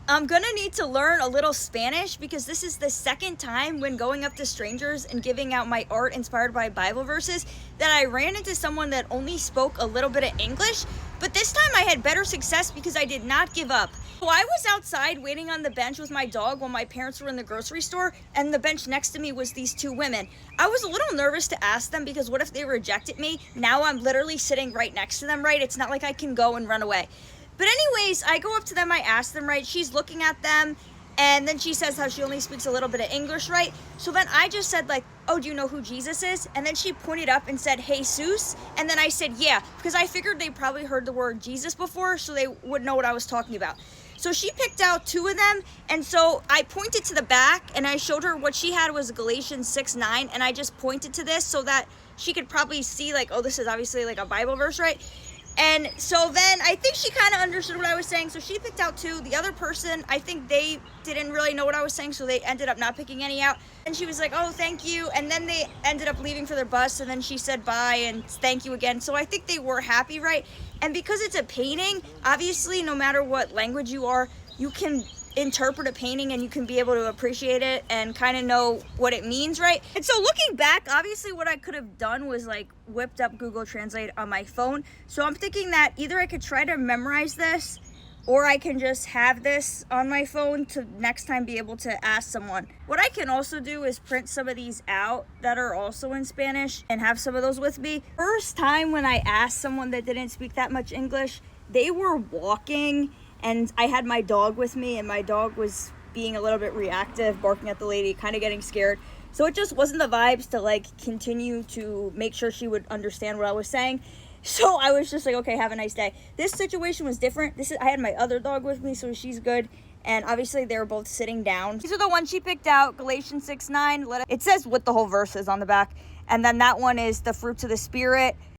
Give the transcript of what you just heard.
I'm gonna need to learn a little Spanish because this is the second time when going up to strangers and giving out my art inspired by Bible verses that I ran into someone that only spoke a little bit of English. But this time I had better success because I did not give up. So I was outside waiting on the bench with my dog while my parents were in the grocery store, and the bench next to me was these two women. I was a little nervous to ask them because what if they rejected me? Now I'm literally sitting right next to them, right? It's not like I can go and run away. But anyways, I go up to them, I ask them, right? She's looking at them, and then she says how she only speaks a little bit of English, right? So then I just said like, oh, do you know who Jesus is? And then she pointed up and said, Jesus. And then I said, yeah, because I figured they probably heard the word Jesus before, so they would know what I was talking about. So she picked out two of them, and so I pointed to the back, and I showed her what she had was Galatians 6:9, and I just pointed to this so that she could probably see like, oh, this is obviously like a Bible verse, right? And so then I think she kind of understood what I was saying. So she picked out two. The other person, I think they didn't really know what I was saying, so they ended up not picking any out. And she was like, oh, thank you. And then they ended up leaving for their bus, and then she said bye and thank you again. So I think they were happy, right? And because it's a painting, obviously, no matter what language you are, you can interpret a painting and you can be able to appreciate it and kind of know what it means, right? And so looking back, obviously what I could have done was like whipped up Google Translate on my phone. So I'm thinking that either I could try to memorize this or I can just have this on my phone to next time be able to ask someone. What I can also do is print some of these out that are also in Spanish and have some of those with me. First time when I asked someone that didn't speak that much English, they were walking and I had my dog with me, and my dog was being a little bit reactive, barking at the lady, kind of getting scared. So it just wasn't the vibes to like continue to make sure she would understand what I was saying. So I was just like, okay, have a nice day. This situation was different. I had my other dog with me, so she's good. And obviously they were both sitting down. These are the ones she picked out, Galatians 6:9. It says what the whole verse is on the back. And then that one is the fruits of the Spirit.